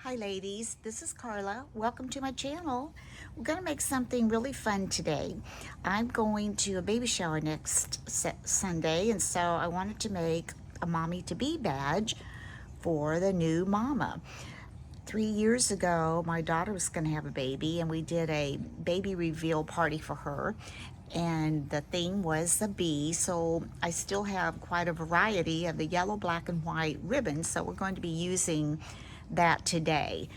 Hi ladies, this is Carla. Welcome to my channel. We're going to make something really fun today. I'm going to a baby shower next Sunday, and so I wanted to make a mommy to be badge for the new mama. 3 years ago, my daughter was going to have a baby, and we did a baby reveal party for her, and the theme was the bee. So I still have quite a variety of the yellow, black, and white ribbons, so we're going to be using that today.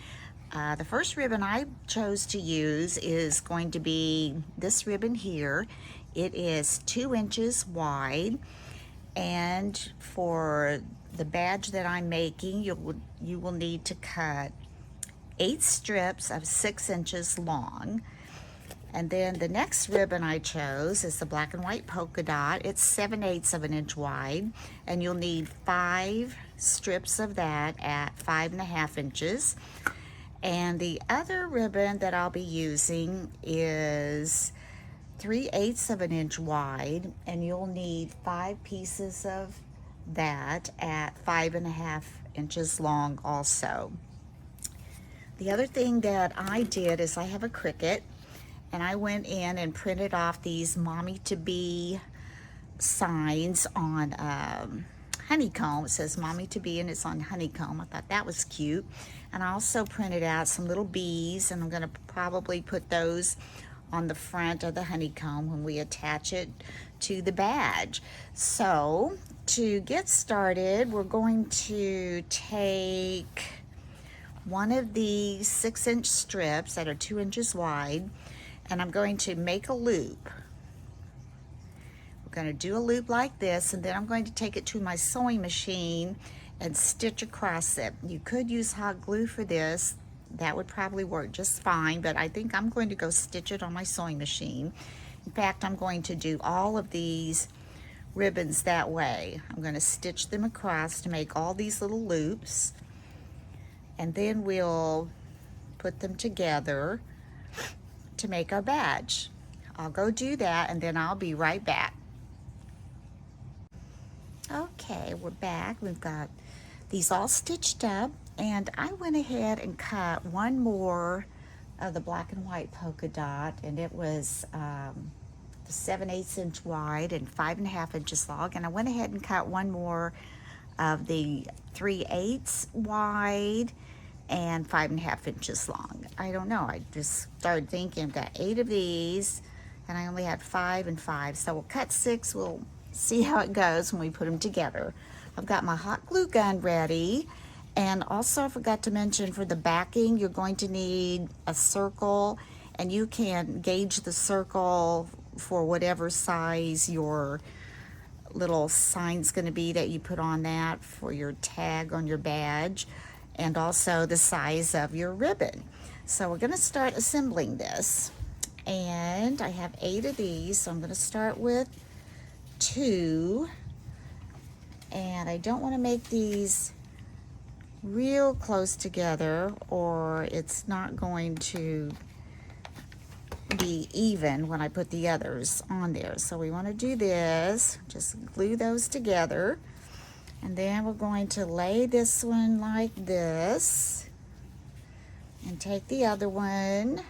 The first ribbon I chose to use is going to be this ribbon here. It is 2 inches wide, and for the badge that I'm making, you will need to cut 8 strips of 6 inches long. And then the next ribbon I chose is the black and white polka dot. It's 7/8 of an inch wide, and you'll need 5 strips of that at 5.5 inches. And the other ribbon that I'll be using is 3/8 of an inch wide, and you'll need 5 pieces of that at 5.5 inches long also. The other thing that I did is I have a Cricut, and I went in and printed off these mommy to be signs on honeycomb. It says mommy to be, and it's on honeycomb. I thought that was cute. And I also printed out some little bees, and I'm going to probably put those on the front of the honeycomb when we attach it to the badge. So to get started, we're going to take one of these 6-inch strips that are 2 inches wide, and I'm going to make a loop. We're going to do a loop like this, and then I'm going to take it to my sewing machine and stitch across it. You could use hot glue for this. That would probably work just fine, but I think I'm going to go stitch it on my sewing machine. In fact, I'm going to do all of these ribbons that way. I'm going to stitch them across to make all these little loops, and then we'll put them together to make our badge. I'll go do that, and then I'll be right back. Okay, we're back. We've got these all stitched up, and I went ahead and cut one more of the black and white polka dot, and it was the 7/8 inch wide and 5.5 inches long, and I went ahead and cut one more of the 3/8 wide and 5.5 inches long. I don't know, I just started thinking I've got 8 of these, and I only had 5 and 5, so we'll cut 6. We'll see how it goes when we put them together. I've got my hot glue gun ready, and also I forgot to mention, for the backing you're going to need a circle, and you can gauge the circle for whatever size your little sign's going to be that you put on that for your tag on your badge, and also the size of your ribbon. So we're going to start assembling this, and I have 8 of these, so I'm going to start with 2, and I don't want to make these real close together or it's not going to be even when I put the others on there. So we want to do this, just glue those together. And then we're going to lay this one like this, and take the other one,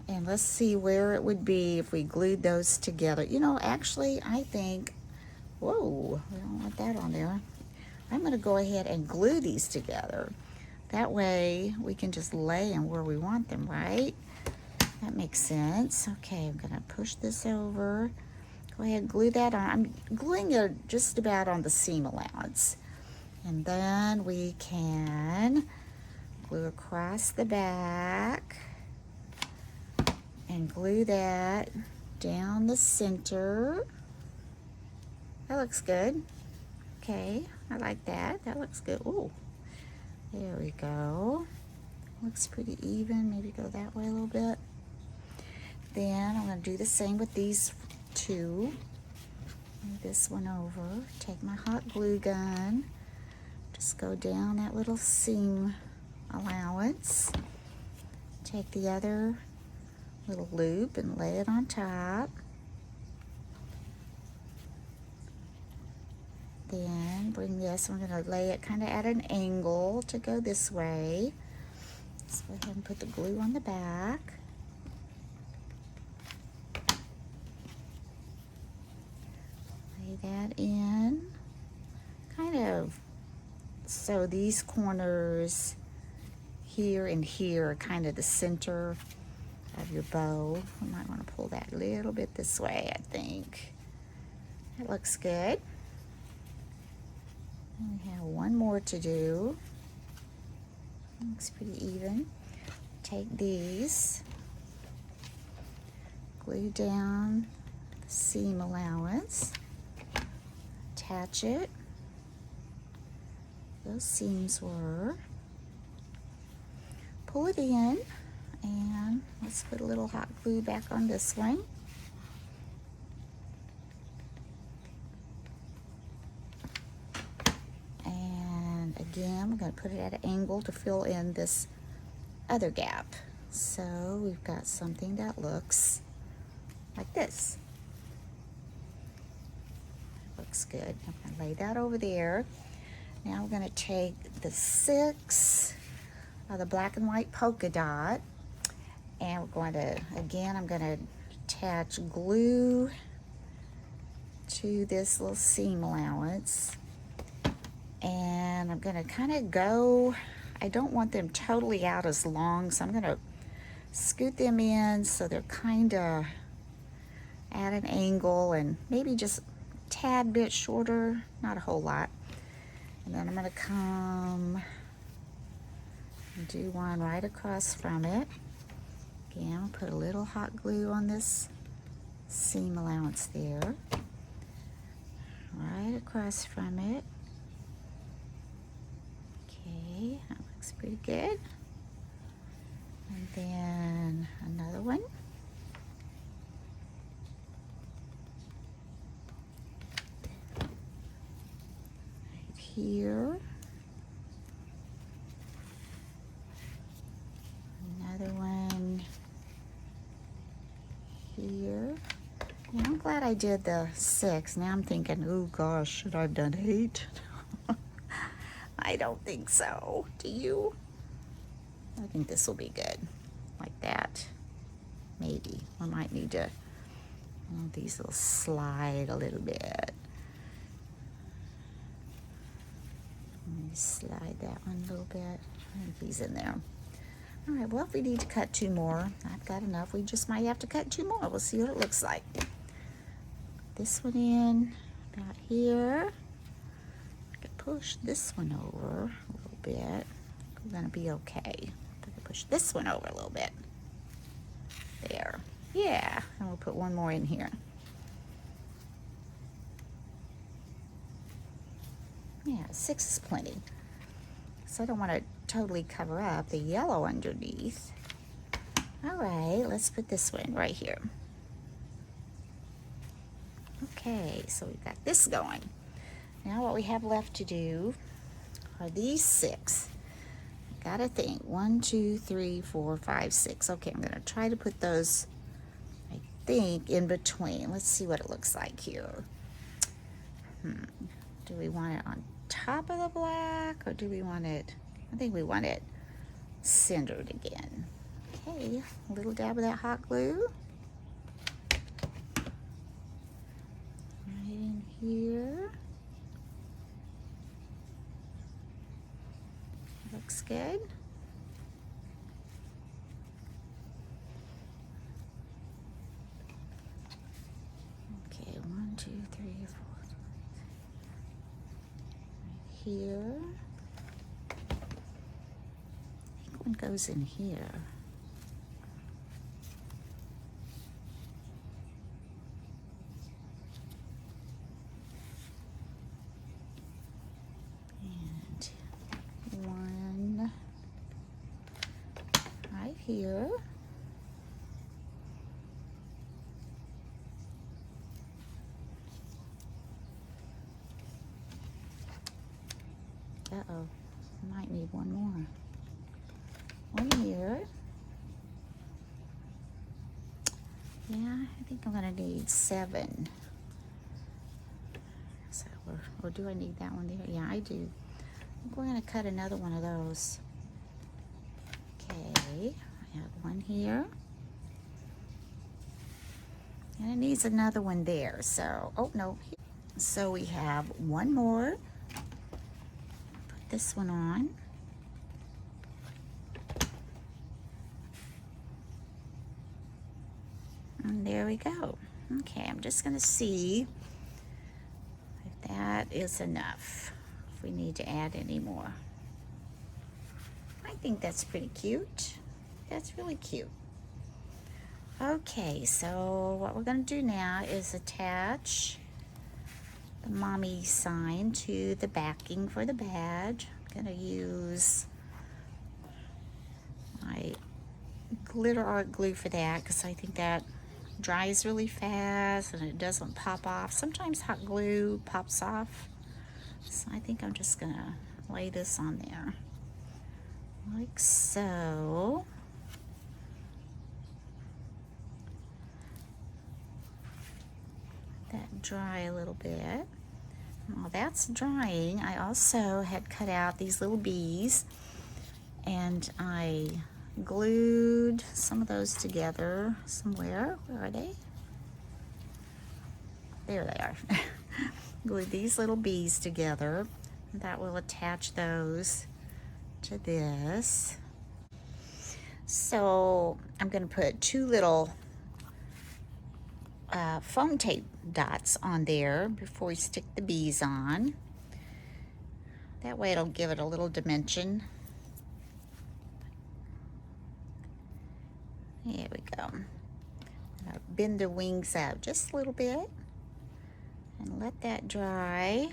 and let's see where it would be if we glued those together. You know, actually, I think, whoa, we don't want that on there. I'm going to go ahead and glue these together. That way we can just lay them where we want them, right? That makes sense. Okay, I'm going to push this over. Go ahead and glue that on. I'm gluing it just about on the seam allowance. And then we can glue across the back and glue that down the center. That looks good. Okay, I like that. That looks good. Oh, there we go. Looks pretty even. Maybe go that way a little bit. Then I'm going to do the same with these 2. Move this one over. Take my hot glue gun. Just go down that little seam allowance. Take the other little loop and lay it on top. Then bring this, I'm going to lay it kind of at an angle to go this way. Let's go ahead and put the glue on the back. Lay that in. Kind of, so these corners here and here are kind of the center of your bow. I might want to pull that a little bit this way, I think. That looks good. And we have one more to do. Looks pretty even. Take these, glue down the seam allowance, attach it. Those seams were. Pull it in, and let's put a little hot glue back on this one. Again, we're going to put it at an angle to fill in this other gap. So we've got something that looks like this. Looks good. I'm going to lay that over there. Now we're going to take the 6 of the black and white polka dot, and we're going to, again, I'm going to attach glue to this little seam allowance. And I'm going to kind of go, I don't want them totally out as long, so I'm going to scoot them in so they're kind of at an angle and maybe just a tad bit shorter, not a whole lot. And then I'm going to come and do one right across from it. Again, I'll put a little hot glue on this seam allowance there, right across from it. Okay, that looks pretty good. And then another one. Right here. Another one here. Yeah, I'm glad I did the 6. Now I'm thinking, oh gosh, should I have done 8? I don't think so. Do you? I think this will be good. Like that. Maybe. I might need to, these will slide a little bit. Let me slide that one a little bit. I think he's in there. All right, well, if we need to cut 2 more, I've got enough. We just might have to cut 2 more. We'll see what it looks like. This one in about here. Push this one over a little bit. We're gonna be okay. Push this one over a little bit. There. Yeah, and we'll put one more in here. Yeah, 6 is plenty. So I don't want to totally cover up the yellow underneath. All right, let's put this one right here. Okay, so we've got this going. Now what we have left to do are these 6. I gotta think. 1, 2, 3, 4, 5, 6. Okay, I'm gonna try to put those, I think, in between. Let's see what it looks like here. Do we want it on top of the black, or do we want it, I think we want it centered again. Okay, a little dab of that hot glue. Right in here. Looks good. Okay, 1, 2, 3, 4. Right here. I think one goes in here. Here. Uh-oh, I might need one more. One here. Yeah, I think I'm gonna need 7. So Or do I need that one there? Yeah, I do. I think we're going to cut another one of those. Okay, I have one here. And it needs another one there. So, oh no. So we have one more. Put this one on. And there we go. Okay, I'm just gonna see if that is enough. If we need to add any more. I think that's pretty cute. That's really cute. Okay, so what we're gonna do now is attach the mommy sign to the backing for the badge. I'm gonna use my glitter art glue for that because I think that dries really fast and it doesn't pop off. Sometimes hot glue pops off. So I think I'm just gonna lay this on there like so. Let that dry a little bit. While that's drying, I also had cut out these little bees and I glued some of those together somewhere. Where are they? There they are. Glued these little bees together. That will attach those to this. So I'm going to put two little foam tape dots on there before we stick the bees on. That way it'll give it a little dimension. There we go. I'll bend the wings out just a little bit and let that dry.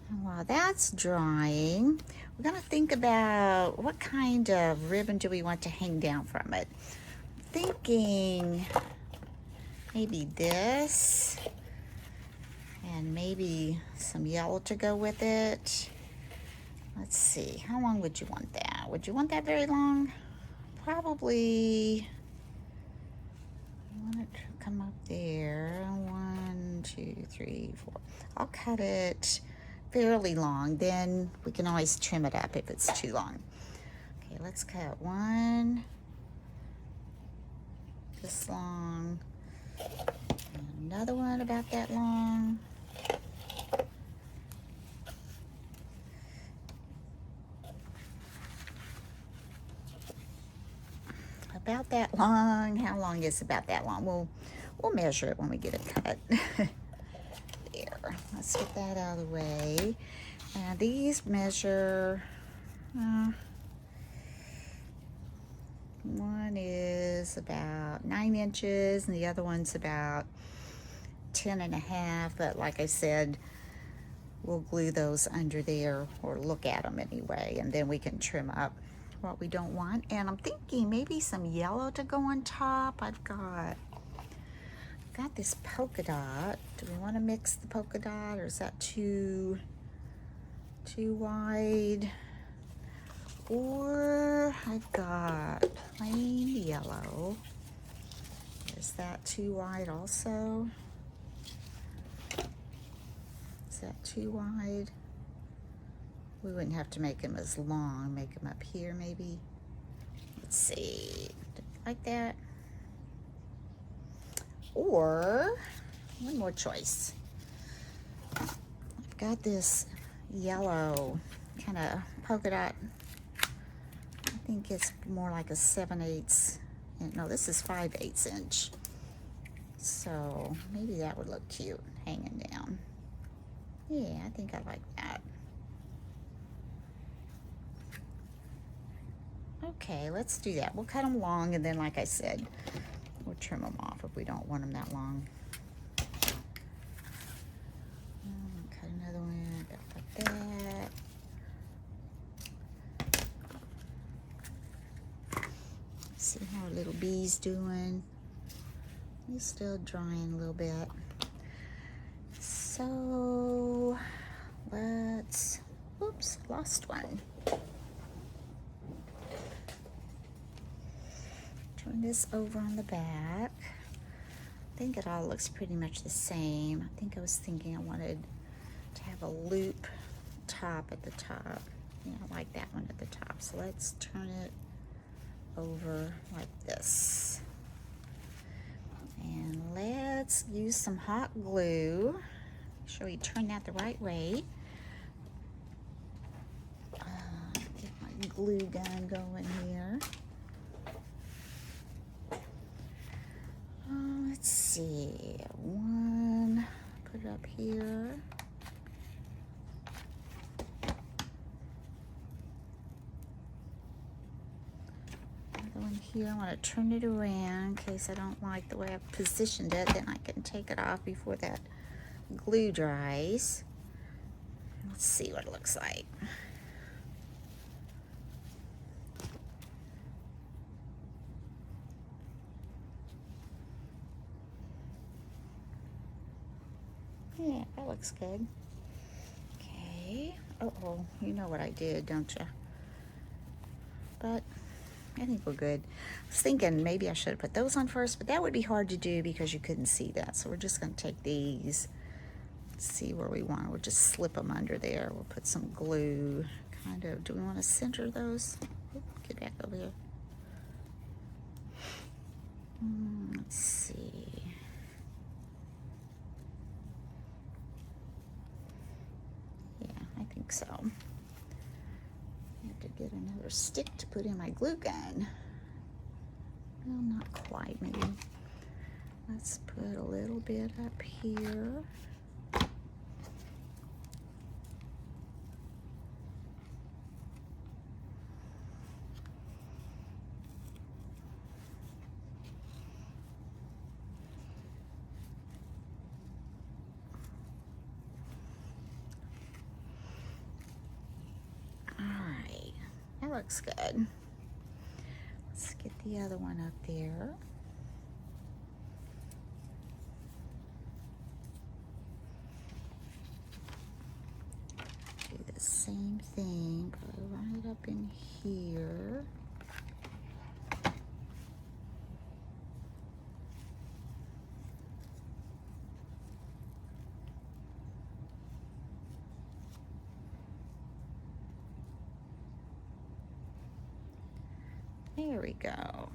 And while that's drying, we're going to think about what kind of ribbon do we want to hang down from it. Thinking maybe this and maybe some yellow to go with it. Let's see, how long would you want that? Would you want that very long? Probably, I want it to come up there. 1, 2, 3, 4. I'll cut it fairly long, then we can always trim it up if it's too long. Okay, let's cut one this long, and another one about that long. About that long. How long is about that long? We'll measure it when we get it cut. There. Let's get that out of the way. Now these measure. One is about 9 inches, and the other one's about 10.5. But like I said, we'll glue those under there, or look at them anyway, and then we can trim up what we don't want. And I'm thinking maybe some yellow to go on top. I've got this polka dot. Do we want to mix the polka dot, or is that too wide? Or I've got plain yellow. Is that too wide also? Is that too wide? We wouldn't have to make them as long. Make them up here maybe. Let's see. Like that. Or one more choice. I've got this yellow kind of polka dot. I think it's more like a 7/8. No, this is 5/8 inch. So maybe that would look cute hanging down. Yeah, I think I like that. Okay, let's do that. We'll cut them long, and then like I said, we'll trim them off if we don't want them that long. Cut another one like that. See how our little bee's doing. He's still drying a little bit. So let's, oops, lost one. Turn this over on the back. I think it all looks pretty much the same. I think I was thinking I wanted to have a loop top at the top. Yeah, I like that one at the top. So let's turn it over like this. And let's use some hot glue. Make sure we turn that the right way. Get my glue gun going here. Let's see, one, put it up here. Another one here. I want to turn it around in case I don't like the way I've positioned it. Then I can take it off before that glue dries. Let's see what it looks like. Yeah, that looks good. Okay. Uh-oh, you know what I did, don't you? But I think we're good. I was thinking maybe I should have put those on first, but that would be hard to do because you couldn't see that. So we're just going to take these, see where we want. We'll just slip them under there. We'll put some glue, kind of. Do we want to center those? Oop, get back over here. Let's see. Yeah, I think so. I have to get another stick to put in my glue gun. Well, not quite, maybe. Let's put a little bit up here. Looks good. Let's get the other one up there. Do the same thing, put it right up in here. There we go.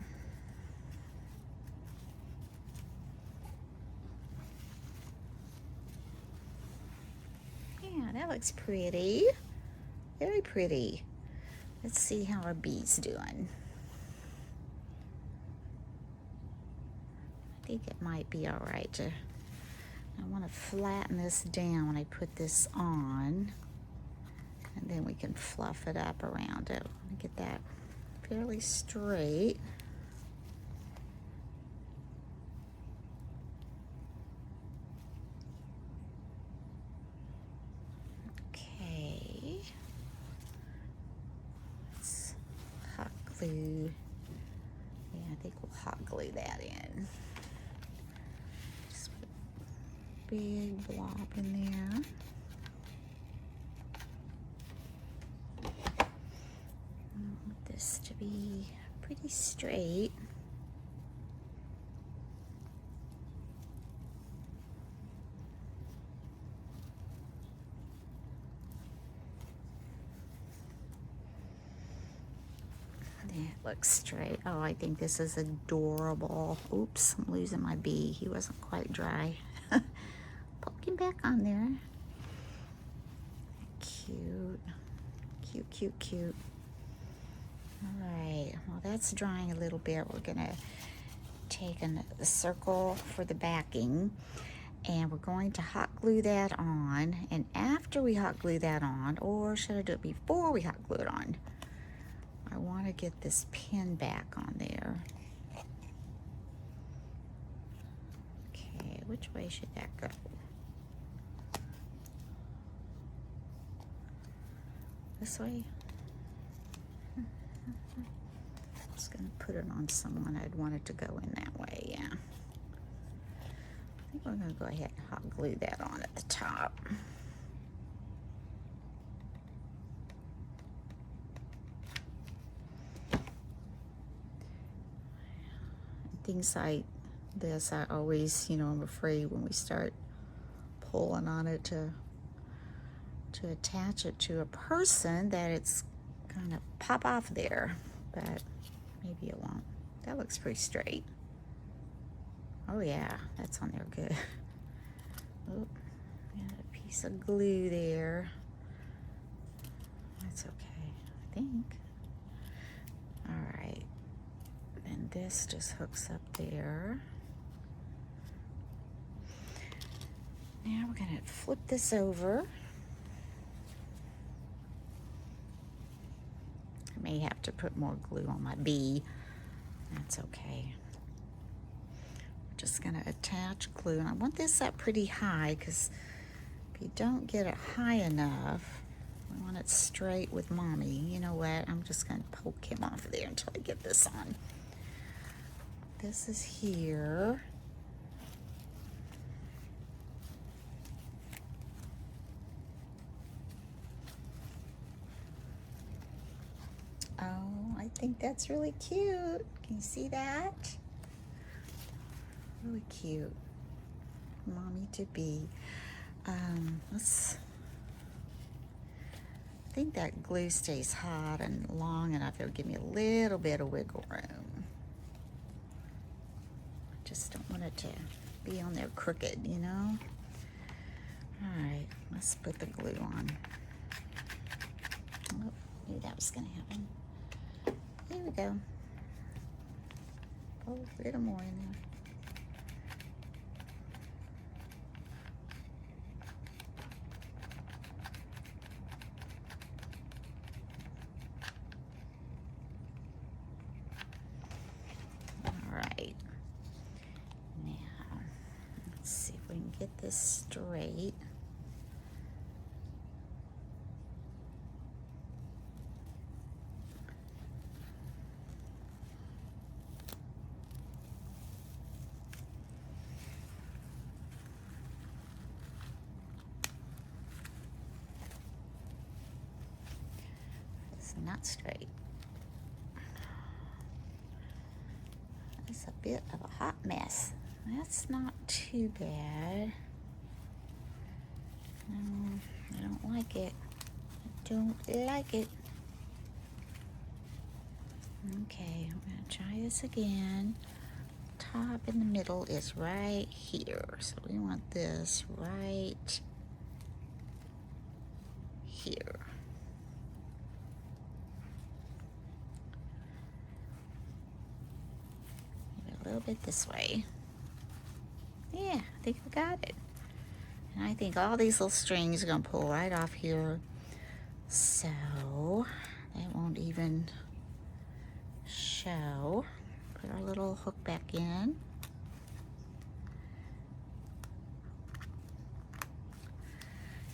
Yeah, that looks pretty. Very pretty. Let's see how our bee's doing. I think it might be all right to, I want to flatten this down when I put this on, and then we can fluff it up around it. Get that fairly straight. Okay. Let's hot glue. Yeah, I think we'll hot glue that in. Just put a big blob in there. To be pretty straight. That looks straight. Oh, I think this is adorable. Oops, I'm losing my bee. He wasn't quite dry. Poke him back on there. Cute. Cute, cute, cute. All right, well, that's drying a little bit. We're gonna take a circle for the backing, and we're going to hot glue that on. And after we hot glue that on, or should I do it before we hot glue it on? I want to get this pin back on there. Okay, which way should that go? This way? Just gonna put it on someone I'd want it to go in that way, yeah. I think we're gonna go ahead and hot glue that on at the top. Things I this. I always, I'm afraid when we start pulling on it to attach it to a person that it's gonna pop off there, but maybe it won't. That looks pretty straight. Oh yeah, that's on there good. Oh, got a piece of glue there. That's okay, I think. All right, and this just hooks up there. Now we're gonna flip this over. I may have to put more glue on my bee. That's okay. We're just gonna attach glue, and I want this up pretty high because if you don't get it high enough, we want it straight with Mommy. You know what? I'm just gonna poke him off of there until I get this on. This is here. Oh, I think that's really cute. Can you see that? Really cute. Mommy to be. I think that glue stays hot and long enough. It'll give me a little bit of wiggle room. I just don't want it to be on there crooked, you know? All right, let's put the glue on. Oh, knew that was gonna happen. Here we go. Oh, a little more in there. Get this straight. It's not straight. It's a bit of a hot mess. That's not too bad. No, I don't like it. I don't like it. Okay, I'm gonna try this again. Top in the middle is right here. So we want this right here. Maybe a little bit this way. Yeah, I think I got it. And I think all these little strings are gonna pull right off here. So that won't even show. Put our little hook back in.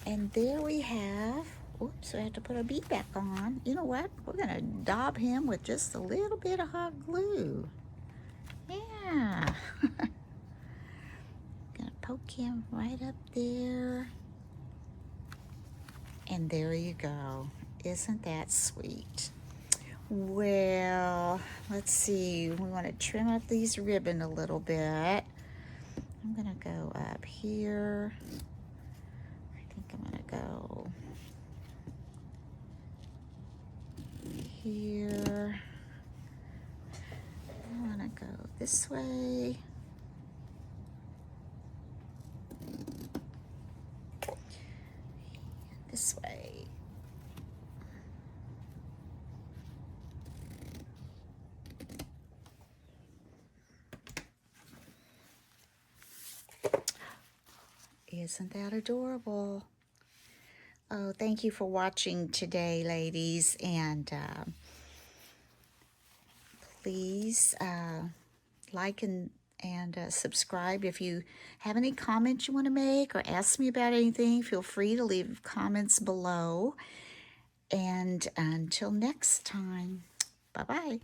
And there we have, oops, we have to put our bee back on. You know what? We're gonna daub him with just a little bit of hot glue. Yeah. Poke him right up there. And there you go. Isn't that sweet? Well, let's see. We want to trim up these ribbon a little bit. I'm going to go up here. I think I'm going to go here. I want to go this way. This way. Isn't that adorable? Oh, thank you for watching today, ladies, and please like and subscribe. If you have any comments you want to make or ask me about anything, feel free to leave comments below. And until next time, bye-bye.